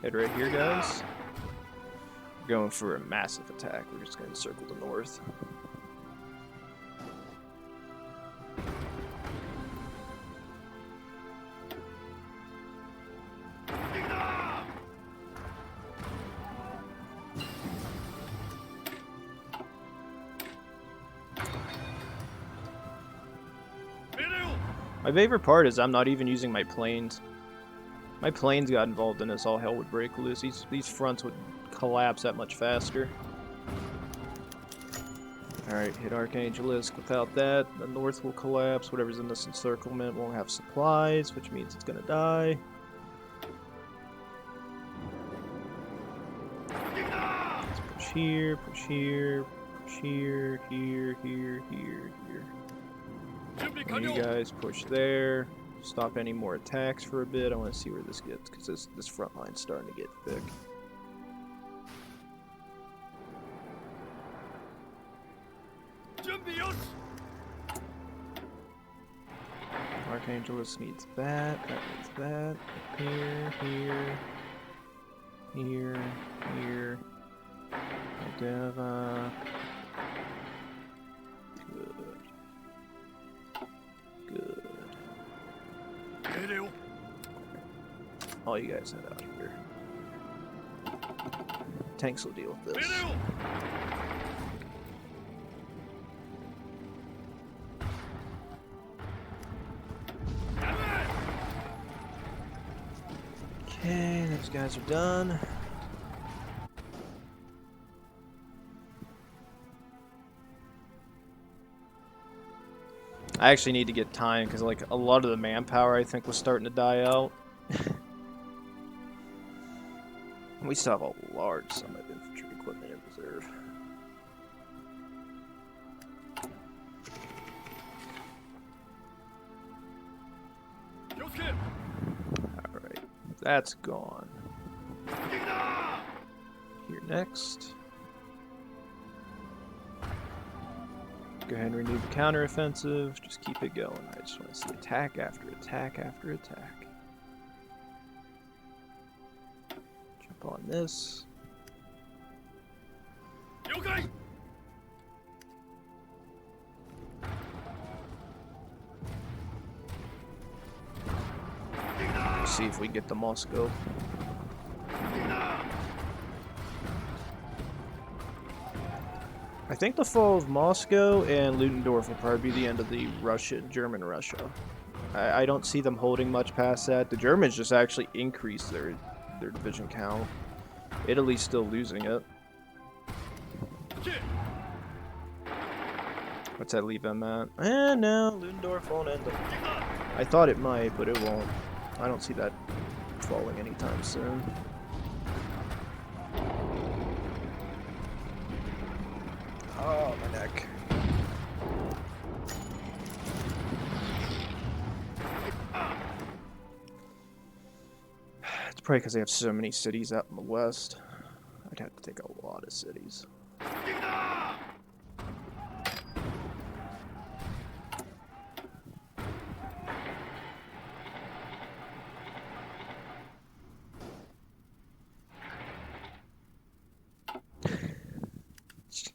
Head right here, guys. We're going for a massive attack. We're just going to circle the north. My favorite part is I'm not even using my planes. My planes got involved in this, all hell would break loose. These fronts would collapse that much faster. Alright, hit Archangelisk. Without that, the north will collapse. Whatever's in this encirclement won't have supplies, which means it's gonna die. Let's push here, push here, push here, here, here, here, here. And you guys push there. Stop any more attacks for a bit. I want to see where this gets, because this front line's starting to get thick. Archangelisk needs that. That needs that. Here, here, here, here. Aldeva. Good. All you guys head out here. Tanks will deal with this. Okay, those guys are done. I actually need to get time because like a lot of the manpower I think was starting to die out. We still have a large sum of infantry equipment in reserve. Alright, that's gone. Here next. Go ahead and renew the counteroffensive. Just keep it going. I just want to see attack after attack after attack. Jump on this. Let's see if we get to Moscow. I think the fall of Moscow and Ludendorff will probably be the end of the German Russia. I don't see them holding much past that. The Germans just actually increased their division count. Italy's still losing it. What's that leave them at? No, Ludendorff won't end up. I thought it might, but it won't. I don't see that falling anytime soon. Oh, my neck. It's probably because they have so many cities out in the west. I'd have to take a lot of cities.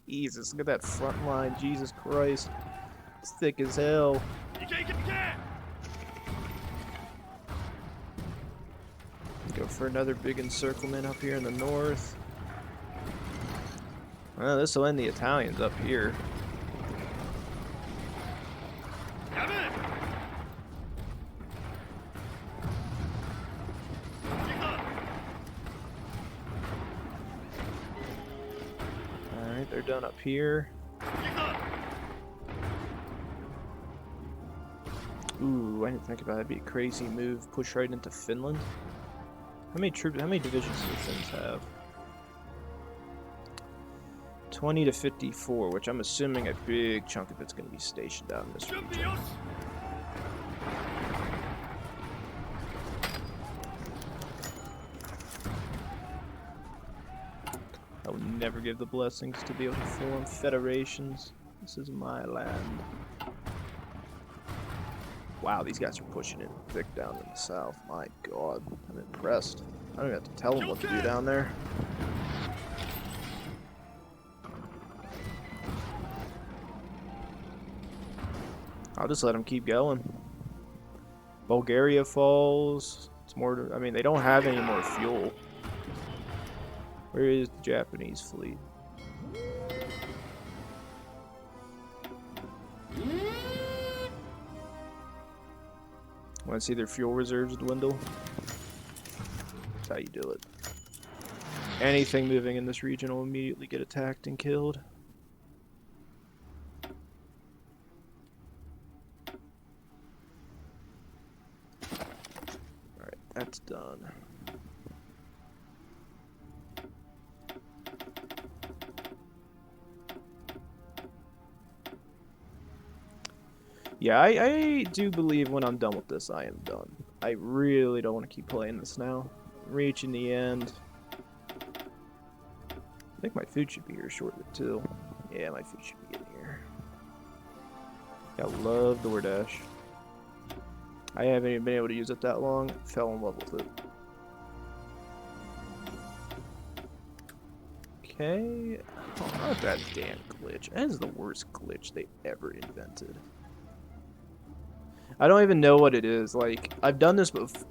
Jesus, look at that front line. Jesus Christ. It's thick as hell. Go for another big encirclement up here in the north. Well, this will end the Italians up here. Alright, they're done up here. Ooh, I didn't think about it. That'd be a crazy move. Push right into Finland. How many divisions do the Finns have? 20 to 54, which I'm assuming a big chunk of it's going to be stationed out in this region. I will never give the blessings to be able to form federations. This is my land. Wow, these guys are pushing it thick down in the south. My god, I'm impressed. I don't have to tell them what to do down there. I'll just let them keep going. Bulgaria falls. It's more. I mean, they don't have any more fuel. Where is the Japanese fleet? Want to see their fuel reserves dwindle? That's how you do it. Anything moving in this region will immediately get attacked and killed. Alright, that's done. Yeah, I do believe when I'm done with this, I am done. I really don't want to keep playing this now. I'm reaching the end. I think my food should be here shortly, too. Yeah, my food should be getting here. I love DoorDash. I haven't even been able to use it that long. Fell in love with it. Okay. Oh, not that damn glitch. That is the worst glitch they ever invented. I don't even know what it is. Like, I've done this before.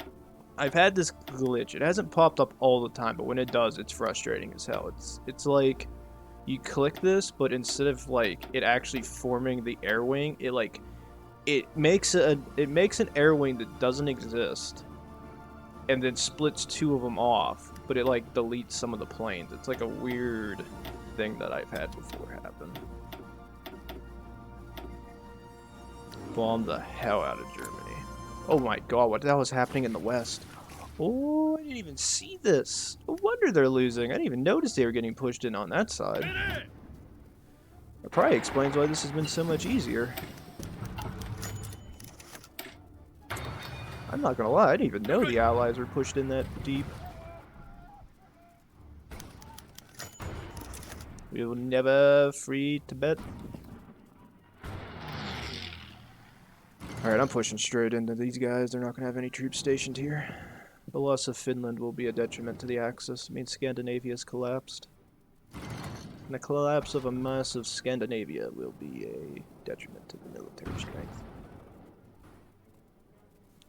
I've had this glitch. It hasn't popped up all the time, but when it does, it's frustrating as hell. It's like you click this, but instead of like it actually forming the air wing, it makes an air wing that doesn't exist, and then splits two of them off. But it like deletes some of the planes. It's like a weird thing that I've had before happen. Bomb the hell out of Germany. Oh my god, what the hell is happening in the west? Oh, I didn't even see this. No wonder they're losing. I didn't even notice they were getting pushed in on that side. That probably explains why this has been so much easier. I'm not gonna lie, I didn't even know the Allies were pushed in that deep. We will never free Tibet. Alright, I'm pushing straight into these guys. They're not going to have any troops stationed here. The loss of Finland will be a detriment to the Axis. It means Scandinavia's collapsed. And the collapse of a massive Scandinavia will be a detriment to the military strength.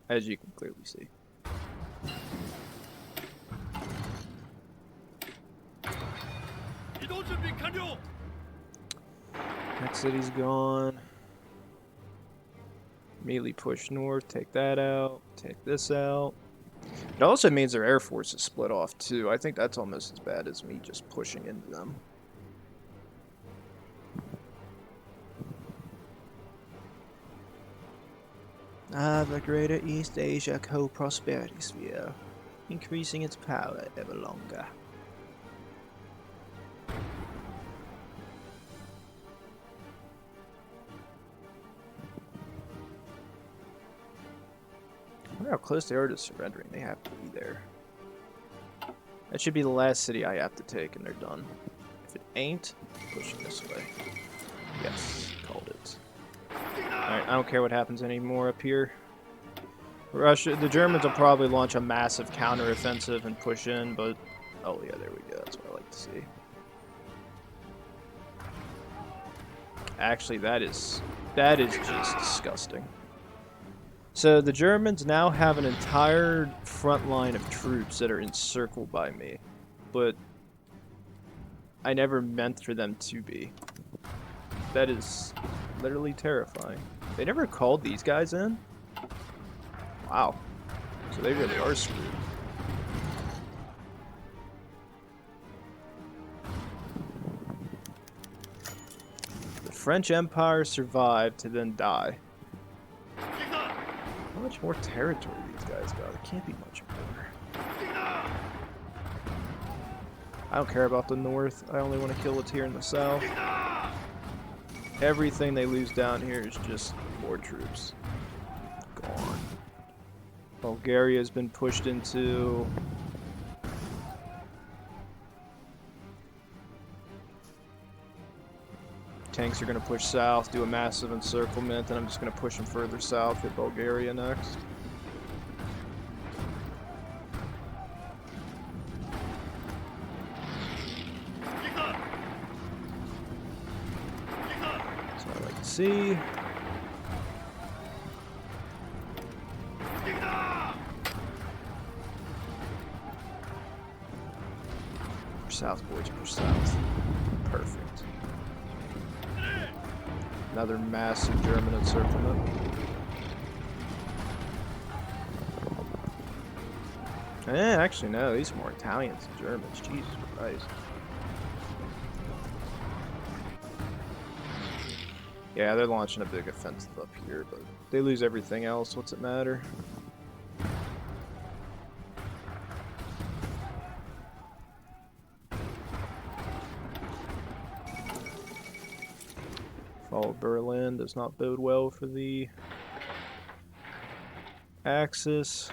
As you can clearly see. That city's gone. Immediately push north, take that out, take this out. It also means their air force is split off too. I think that's almost as bad as me just pushing into them. The Greater East Asia Co-Prosperity Sphere, increasing its power ever longer. I wonder how close they are to surrendering. They have to be there. That should be the last city I have to take, and they're done. If it ain't, pushing this way. Yes, called it. Alright, I don't care what happens anymore up here. Russia, the Germans will probably launch a massive counteroffensive and push in, but... Oh yeah, there we go. That's what I like to see. Actually, that is just disgusting. So the Germans now have an entire front line of troops that are encircled by me, but I never meant for them to be. That is literally terrifying. They never called these guys in? Wow. So they really are screwed. The French Empire survived to then die. How much more territory these guys got? It can't be much more. I don't care about the north. I only want to kill what's here in the south. Everything they lose down here is just more troops. Gone. Bulgaria has been pushed into... Tanks are going to push south, do a massive encirclement, and I'm just going to push them further south, hit Bulgaria next. sea. Push south, boys, push south. Perfect. Another massive German encirclement. Actually, no, these are more Italians than Germans. Jesus Christ. Yeah, they're launching a big offensive up here, but they lose everything else. What's it matter? Fall of Berlin does not bode well for the Axis.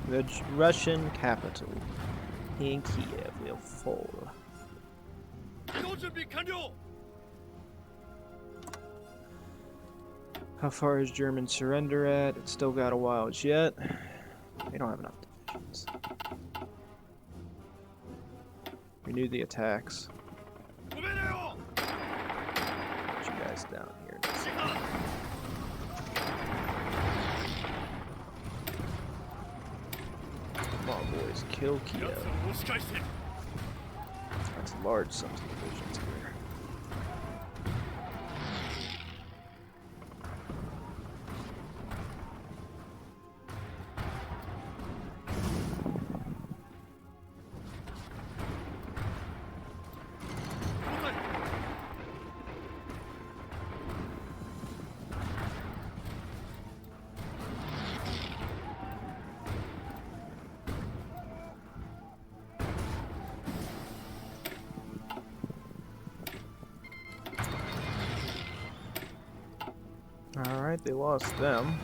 The Russian capital in Kiev will fall. How far is German surrender at? It's still got a while as yet. They don't have enough divisions. Renew the attacks. Put you guys down here. Come on, boys. Kill Kiev. That's large sums of divisions here. Alright, they lost them.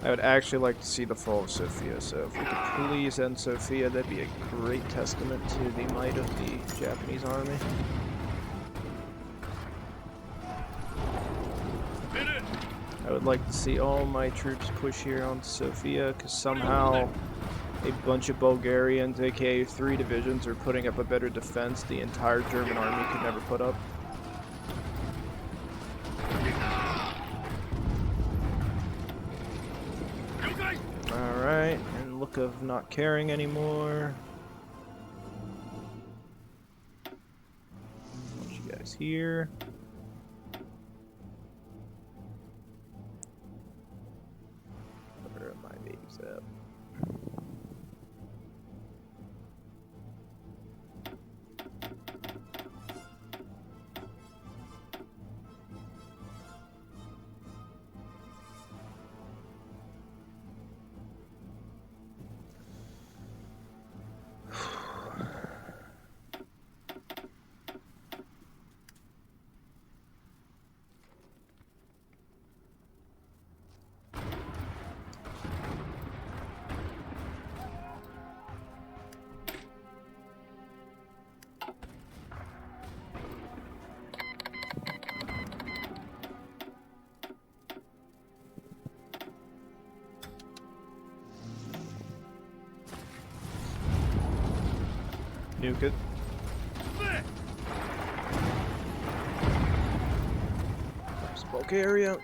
I would actually like to see the fall of Sofia, so if we could please end Sofia, that'd be a great testament to the might of the Japanese army. I would like to see all my troops push here on Sofia, because somehow a bunch of Bulgarians, aka 3 divisions, are putting up a better defense the entire German army could never put up. Alright, and look of not caring anymore. Put you guys here. Where are my babies at? Nuke it. There's Bulgaria.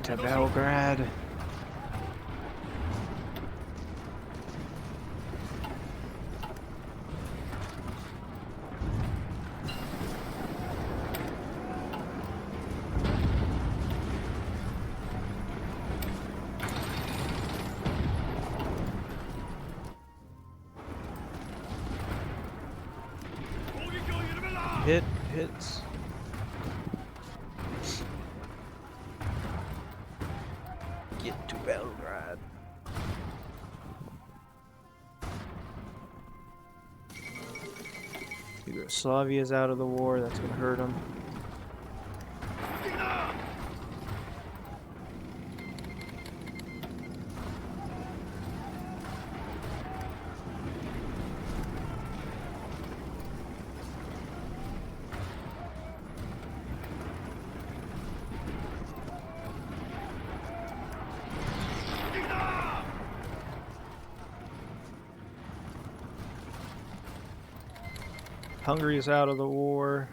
To Belgrade. hits. Get to Belgrade. Yugoslavia's out of the war, that's gonna hurt them. Hungary is out of the war.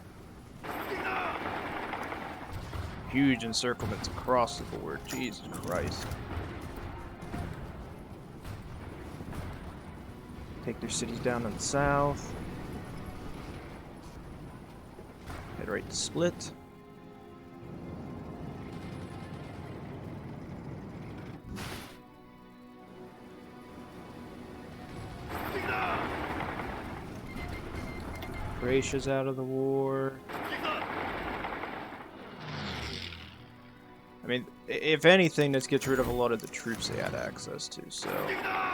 Huge encirclements across the board. Jesus Christ. Take their cities down in the south. Head right to Split. Croatia's out of the war. I mean, if anything, this gets rid of a lot of the troops they had access to, so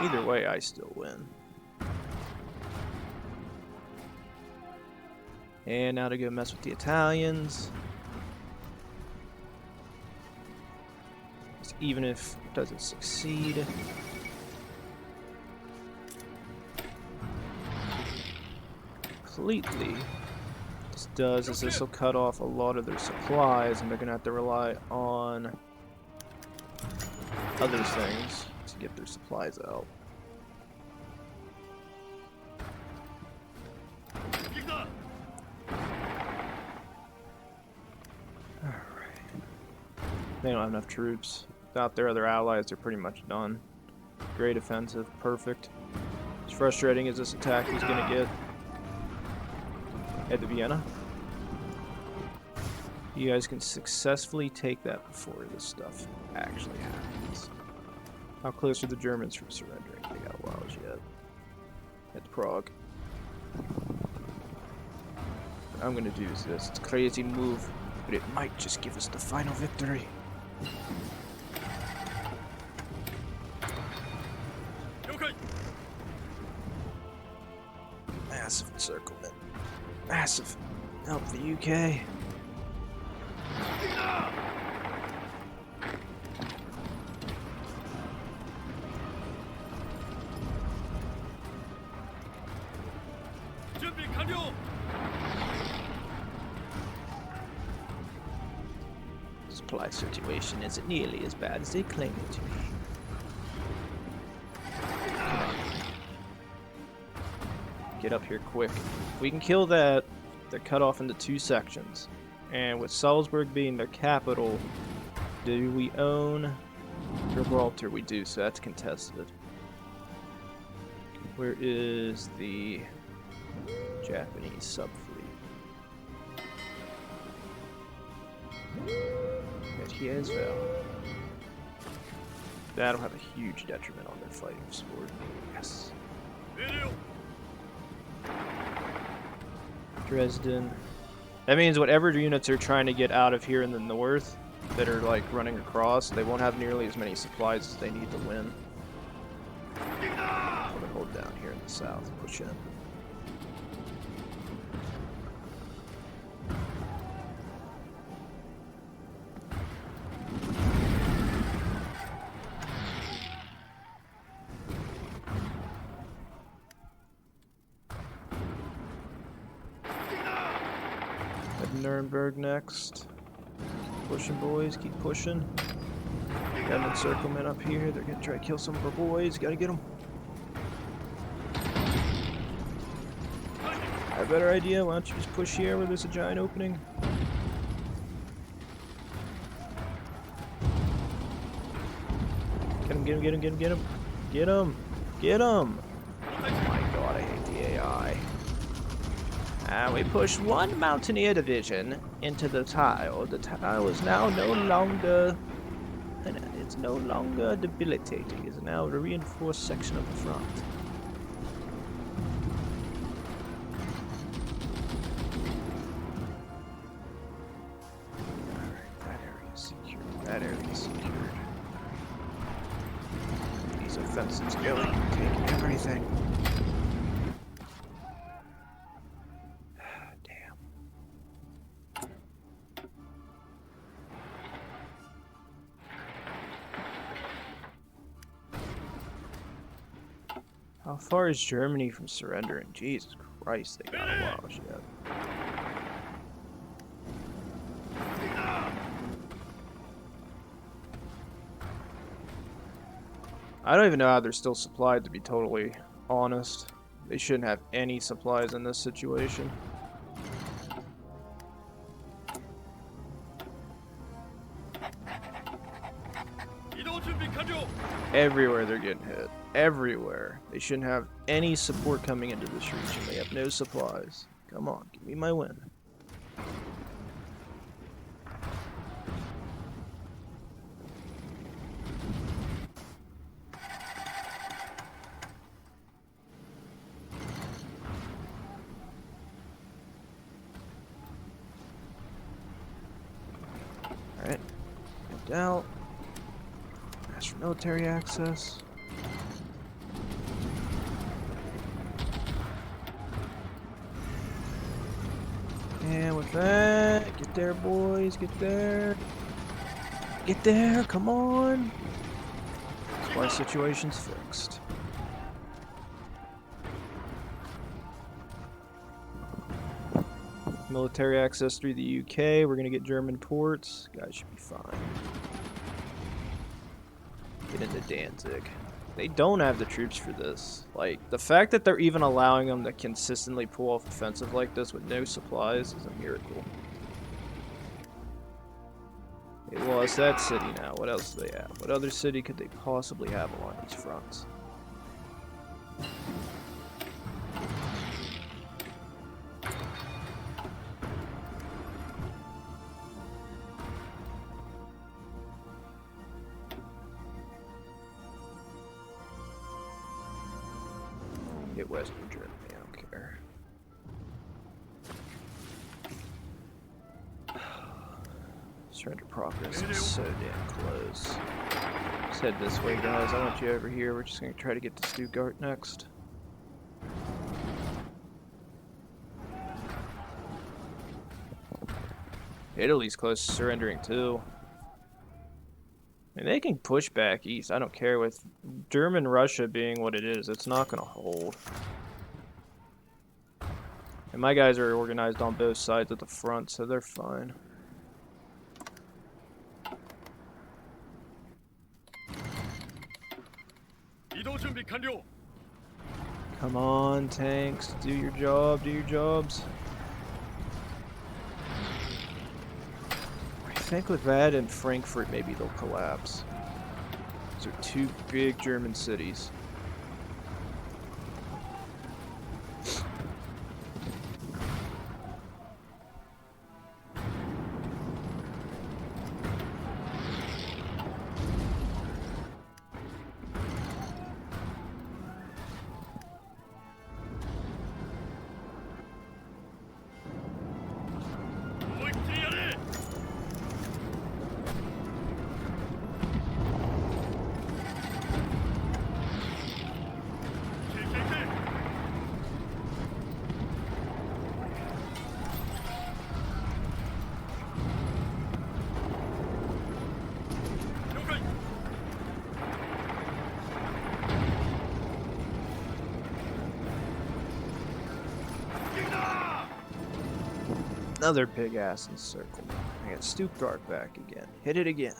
either way, I still win. And now to go mess with the Italians. Even if it doesn't succeed. Completely. This does is this will cut off a lot of their supplies, and they're gonna have to rely on other things to get their supplies out. Alright. They don't have enough troops. Without their other allies, they're pretty much done. Great offensive, perfect. As frustrating as this attack was gonna get. Head to Vienna. You guys can successfully take that before this stuff actually happens. How close are the Germans from surrendering? They got a while yet. Head to Prague. What I'm gonna do is this. It's a crazy move, but it might just give us the final victory. Massive encirclement. Massive. Help the UK. Supply situation isn't nearly as bad as they claim it to be. Get up here quick. If we can kill that, they're cut off into two sections. And with Salzburg being their capital, do we own Gibraltar? We do, so that's contested. Where is the Japanese subfleet? Right here as well. That'll have a huge detriment on their fighting sport. Yes. Dresden. That means whatever units are trying to get out of here in the north that are like running across, they won't have nearly as many supplies as they need to win. I'm gonna hold down here in the south, push in. Nuremberg next. Pushing, boys, keep pushing. Got an encirclement up here. They're gonna try to kill some of our boys. Gotta get them. I have a better idea. Why don't you just push here where there's a giant opening? Get him, get him, get him, get him, get him. Get him! Get him! Oh my god, I hate the AI. And we push one Mountaineer division into the tile. The tile is now no longer... It's no longer debilitating. It's now a reinforced section of the front. That area's secured. These offensives going, take everything. Damn. How far is Germany from surrendering? Jesus Christ, they got a while yet. I don't even know how they're still supplied, to be totally honest. They shouldn't have any supplies in this situation. Everywhere they're getting hit. Everywhere. They shouldn't have any support coming into this region. They have no supplies. Come on, give me my win. Alright. Get out. Ask for military access. And with that, get there, boys, get there. Get there, come on. Supply situation's fixed. Military access through the UK. We're gonna get German ports. Guys should be fine. Get into Danzig. They don't have the troops for this. Like, the fact that they're even allowing them to consistently pull off offensive like this with no supplies is a miracle. They lost that city now. What else do they have? What other city could they possibly have along these fronts? Get Western Germany, I don't care. Surrender progress is so damn close. Let's head this way, guys. I want you over here. We're just going to try to get to Stuttgart next. Italy's close to surrendering too. And they can push back east. I don't care. With German Russia being what it is, it's not going to hold. And my guys are organized on both sides at the front, so they're fine. Come on, tanks. Do your job. Do your jobs. I think with that and Frankfurt, maybe they'll collapse. Those are two big German cities. Another big ass encirclement. I got Stuttgart back again. Hit it again.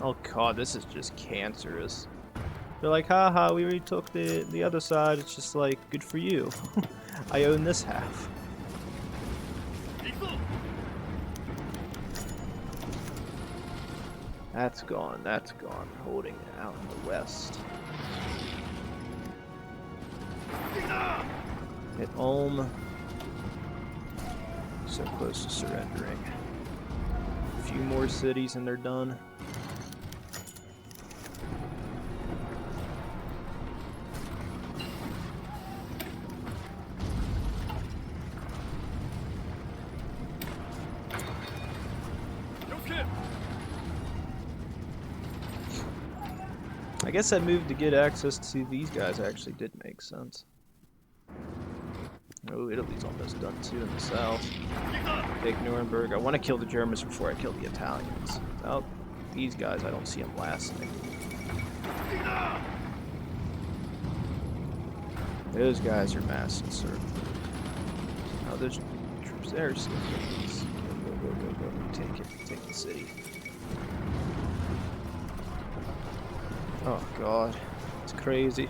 Oh god, this is just cancerous. They're like, haha, we already took the other side. It's just like, good for you. I own this half. That's gone, that's gone. Holding it out in the west. Hit Ulm. So close to surrendering. A few more cities and they're done. I guess that move to get access to these guys actually did make sense. Oh, Italy's almost done too in the south. Take Nuremberg. I want to kill the Germans before I kill the Italians. Without these guys, I don't see them lasting. Those guys are mass encircled. Oh, there's troops there. So go. Take it. Take the city. Oh god, it's crazy.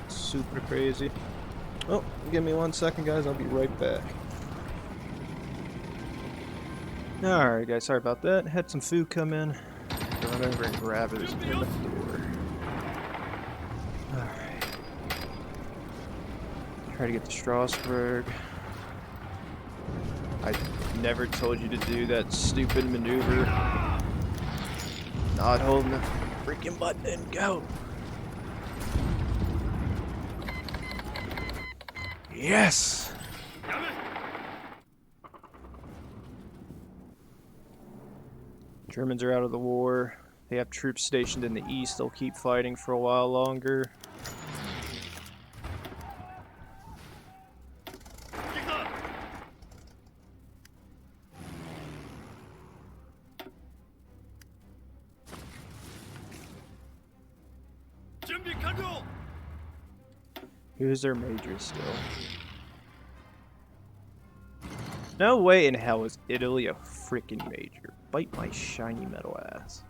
It's super crazy. Oh, give me 1 second, guys. I'll be right back. Alright, guys. Sorry about that. Had some food come in. Run over and grab it. It's in the door. Alright. Try to get to Strasbourg. I never told you to do that stupid maneuver. Not holding the freaking button and go. Yes! Germans are out of the war. They have troops stationed in the east. They'll keep fighting for a while longer. Who's their major still? No way in hell is Italy a freaking major. Bite my shiny metal ass.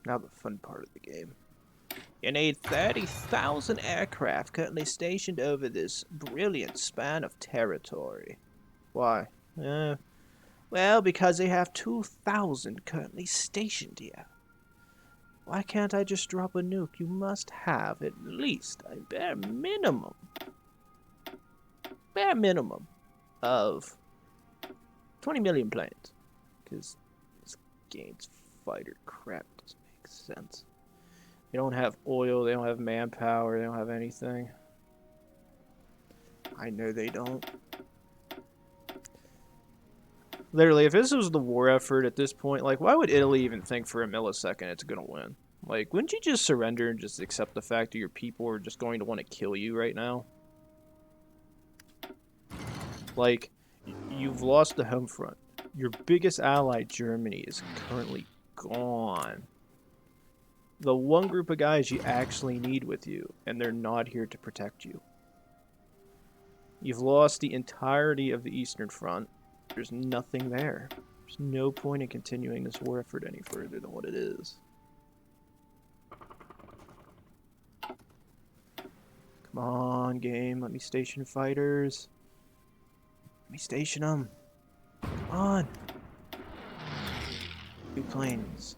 Now the fun part of the game. You need 30,000 aircraft currently stationed over this brilliant span of territory. Why? Well, because they have 2,000 currently stationed here. Why can't I just drop a nuke? You must have at least a bare minimum of 20 million planes. Because this game's fighter crap doesn't make sense. They don't have oil, they don't have manpower, they don't have anything. I know they don't. Literally, if this was the war effort at this point, like, why would Italy even think for a millisecond it's gonna win? Like, wouldn't you just surrender and just accept the fact that your people are just going to want to kill you right now? Like, you've lost the home front. Your biggest ally, Germany, is currently gone. The one group of guys you actually need with you, and they're not here to protect you. You've lost the entirety of the Eastern Front. There's nothing there. There's no point in continuing this war effort any further than what it is. Come on, game. Let me station fighters. Let me station them. Come on. 2 planes.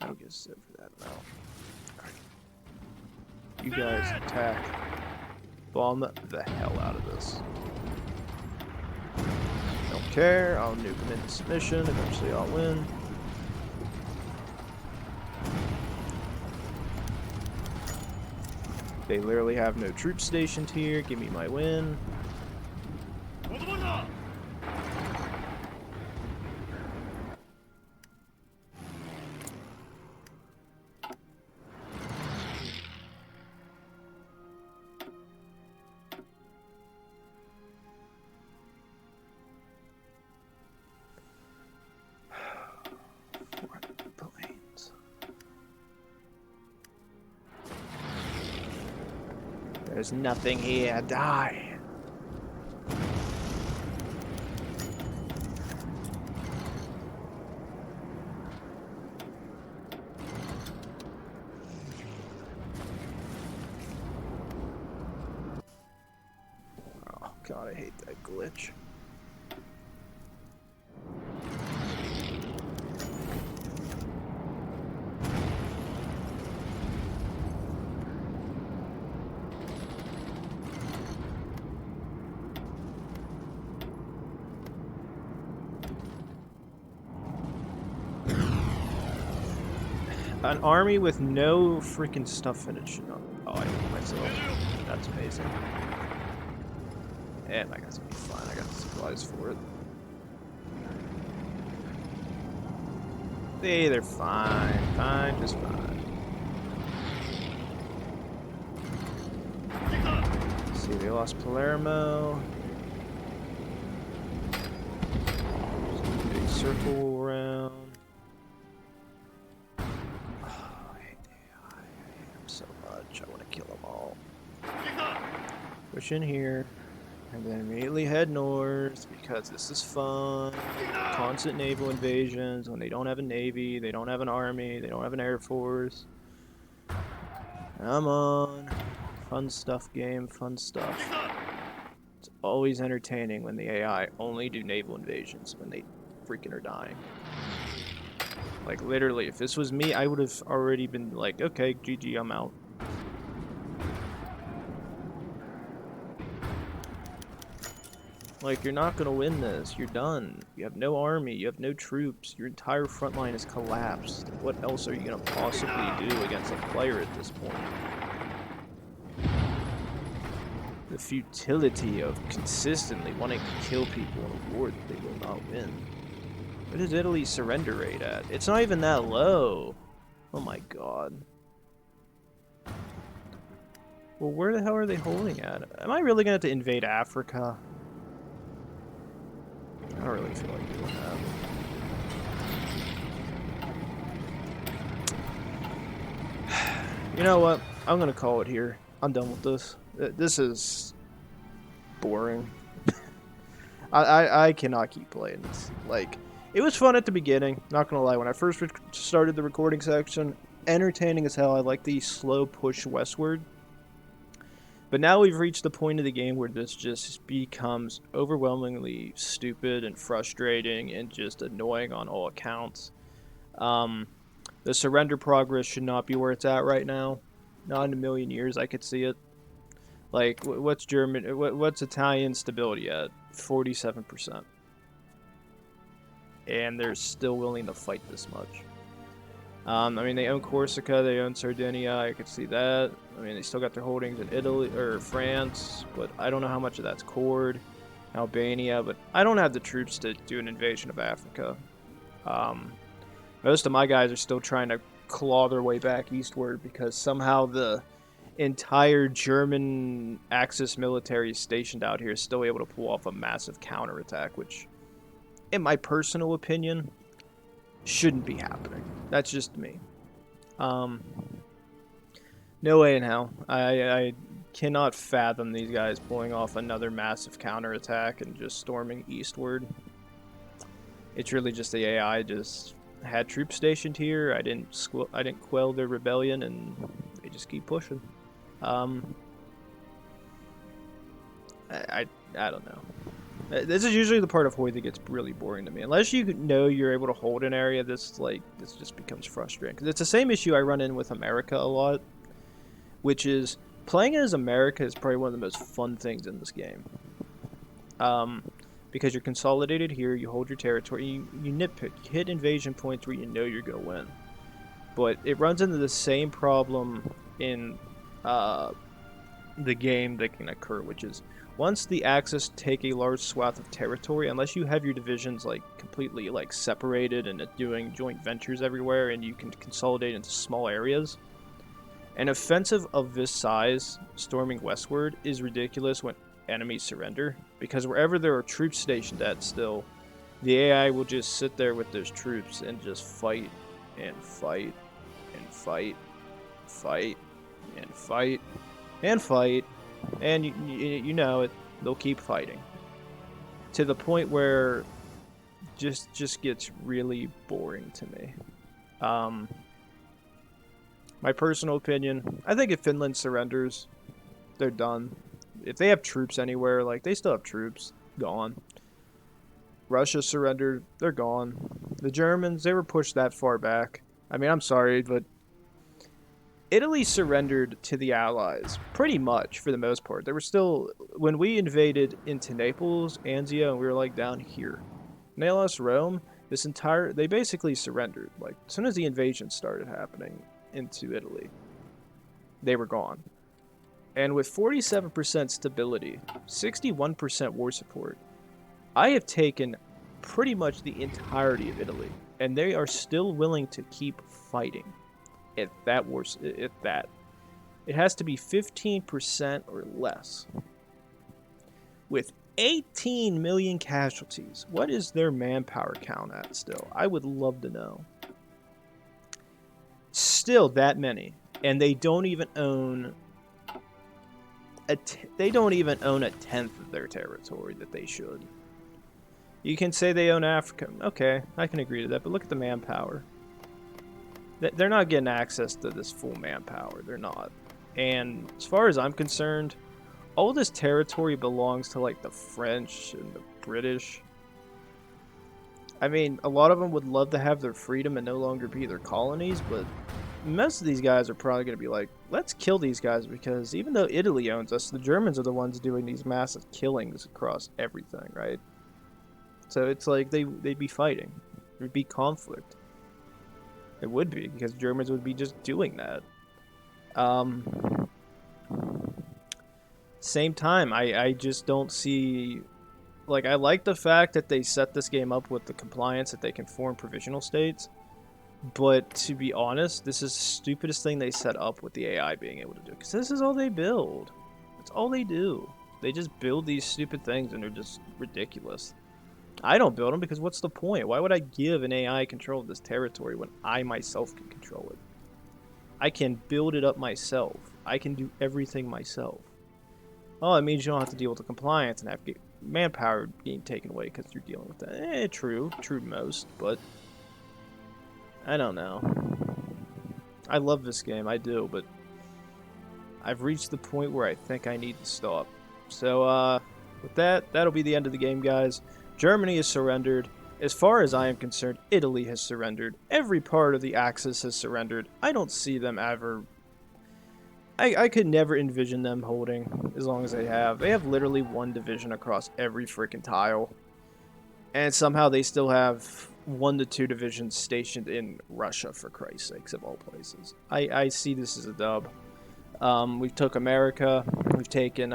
I don't get set for that now. Right. You guys attack. Bomb the hell out of this. Don't care. I'll nuke them into submission. Eventually I'll win. They literally have no troops stationed here. Give me my win. There's nothing here. Die. Oh god, I hate that glitch. An army with no freaking stuff in it should not. Oh, I did it myself. That's amazing. And I got to be fine. I got the supplies for it. Hey, they're fine. Fine, just fine. Let's see, they lost Palermo. Big circle around. I want to kill them all. Push in here, and then immediately head north, because this is fun. Constant naval invasions, when they don't have a navy, they don't have an army, they don't have an air force. Come on. Fun stuff, game, fun stuff. It's always entertaining when the AI only do naval invasions, when they freaking are dying. Like, literally, if this was me, I would have already been like, okay, GG, I'm out. Like, you're not gonna win this. You're done. You have no army. You have no troops. Your entire front line is collapsed. What else are you gonna possibly do against a player at this point? The futility of consistently wanting to kill people in a war that they will not win. What is Italy's surrender rate at? It's not even that low. Oh my god. Well, where the hell are they holding at? Am I really gonna have to invade Africa? I don't really feel like doing that. You know what? I'm gonna call it here. I'm done with this. This is boring. I cannot keep playing this. Like, it was fun at the beginning, not gonna lie. When I first started the recording section, entertaining as hell. I like the slow push westward. But now we've reached the point of the game where this just becomes overwhelmingly stupid and frustrating and just annoying on all accounts. The surrender progress should not be where it's at right now. Not in a million years I could see it. Like, what's German, what's Italian stability at? 47%. And they're still willing to fight this much. I mean, they own Corsica, they own Sardinia, I could see that. I mean, they still got their holdings in Italy, or France, but I don't know how much of that's Cord, Albania, but I don't have the troops to do an invasion of Africa. Most of my guys are still trying to claw their way back eastward because somehow the entire German Axis military stationed out here is still able to pull off a massive counterattack, which, in my personal opinion, shouldn't be happening. That's just me. No way in hell. I cannot fathom these guys pulling off another massive counterattack and just storming eastward. It's really just the AI just had troops stationed here. I didn't quell their rebellion, and they just keep pushing. I don't know. This is usually the part of Hoi that gets really boring to me. Unless you know you're able to hold an area, this just becomes frustrating. Because it's the same issue I run in with America a lot, which is playing as America is probably one of the most fun things in this game. Because you're consolidated here, you hold your territory, you nitpick, you hit invasion points where you know you're going to win. But it runs into the same problem in the game that can occur, which is once the Axis take a large swath of territory, unless you have your divisions like completely like separated and doing joint ventures everywhere, and you can consolidate into small areas, an offensive of this size storming westward is ridiculous when enemies surrender, because wherever there are troops stationed at still, the AI will just sit there with those troops and just fight and fight and fight, fight and fight and fight And you know it, they'll keep fighting. To the point where just gets really boring to me. My personal opinion, I think if Finland surrenders, they're done. If they have troops anywhere, like, they still have troops, gone. Russia surrendered, they're gone. The Germans, they were pushed that far back. I mean, I'm sorry, but Italy surrendered to the Allies, pretty much, for the most part. There were still, when we invaded into Naples, Anzio, and we were, like, down here. Nalos, Rome, they basically surrendered. Like, as soon as the invasion started happening into Italy, they were gone. And with 47% stability, 61% war support, I have taken pretty much the entirety of Italy, and they are still willing to keep fighting. It has to be 15% or less. With 18 million casualties, what is their manpower count at still? I would love to know. Still that many, and they don't even own a tenth of their territory that they should. You can say they own Africa. Okay, I can agree to that, but look at the manpower. They're not getting access to this full manpower. They're not. And as far as I'm concerned, all this territory belongs to, like, the French and the British. I mean, a lot of them would love to have their freedom and no longer be their colonies, but most of these guys are probably going to be like, let's kill these guys, because even though Italy owns us, the Germans are the ones doing these massive killings across everything, right? So it's like they'd be fighting. There'd be conflict. It would be, because Germans would be just doing that. Same time, I just don't see... Like, I like the fact that they set this game up with the compliance that they can form provisional states. But to be honest, this is the stupidest thing they set up with the AI being able to do. Because this is all they build. That's all they do. They just build these stupid things and they're just ridiculous. I don't build them because what's the point? Why would I give an AI control of this territory when I myself can control it? I can build it up myself. I can do everything myself. Oh, it means you don't have to deal with the compliance and have manpower being taken away because you're dealing with that. True most, but I don't know. I love this game, I do, but I've reached the point where I think I need to stop. So, with that'll be the end of the game, guys. Germany has surrendered. As far as I am concerned, Italy has surrendered. Every part of the Axis has surrendered. I don't see them ever... I could never envision them holding as long as they have. They have literally one division across every freaking tile. And somehow they still have 1 to 2 divisions stationed in Russia, for Christ's sakes, of all places. I see this as a dub. We've took America. We've taken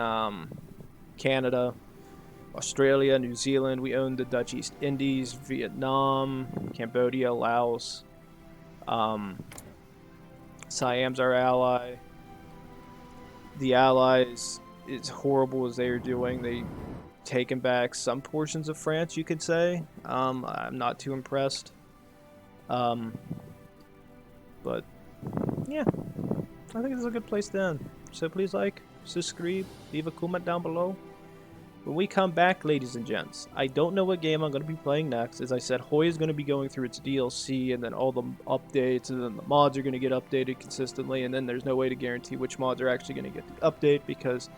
Canada, Australia, New Zealand. We own the Dutch East Indies, Vietnam, Cambodia, Laos. Siam's our ally. The Allies, as horrible as they are doing, they taken back some portions of France, you could say. I'm not too impressed. But yeah, I think this is a good place to end. So please like, subscribe, leave a comment down below. When we come back, ladies and gents, I don't know what game I'm going to be playing next. As I said, Hoi is going to be going through its DLC, and then all the updates, and then the mods are going to get updated consistently, and then there's no way to guarantee which mods are actually going to get the update, because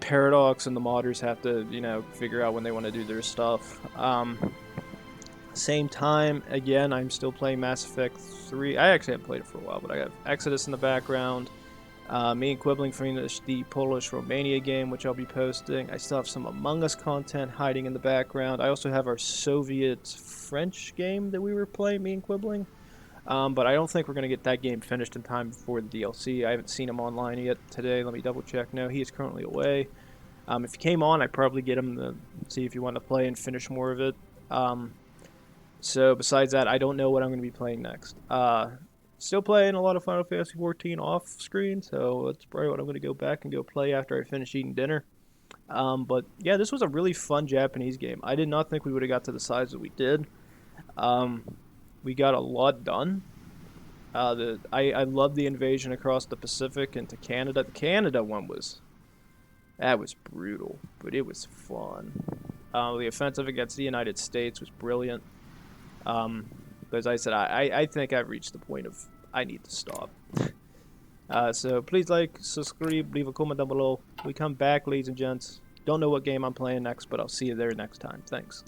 Paradox and the modders have to, you know, figure out when they want to do their stuff. Same time, again, I'm still playing Mass Effect 3. I actually haven't played it for a while, but I have Exodus in the background. Me and Quibbling finished the Polish-Romania game, which I'll be posting. I still have some Among Us content hiding in the background. I also have our Soviet-French game that we were playing, me and Quibbling. But I don't think we're going to get that game finished in time before the DLC. I haven't seen him online yet today. Let me double check. No, he is currently away. If he came on, I'd probably get him to see if he wanted to play and finish more of it. So besides that, I don't know what I'm going to be playing next. Still playing a lot of Final Fantasy XIV off screen, so that's probably what I'm going to go back and go play after I finish eating dinner. But yeah, this was a really fun Japanese game. I did not think we would have got to the size that we did. We got a lot done. I love the invasion across the Pacific into Canada. The Canada one that was brutal, but it was fun. The offensive against the United States was brilliant. But as I said, I think I've reached the point of I need to stop. So please like, subscribe, leave a comment down below. We come back, ladies and gents. Don't know what game I'm playing next, but I'll see you there next time. Thanks.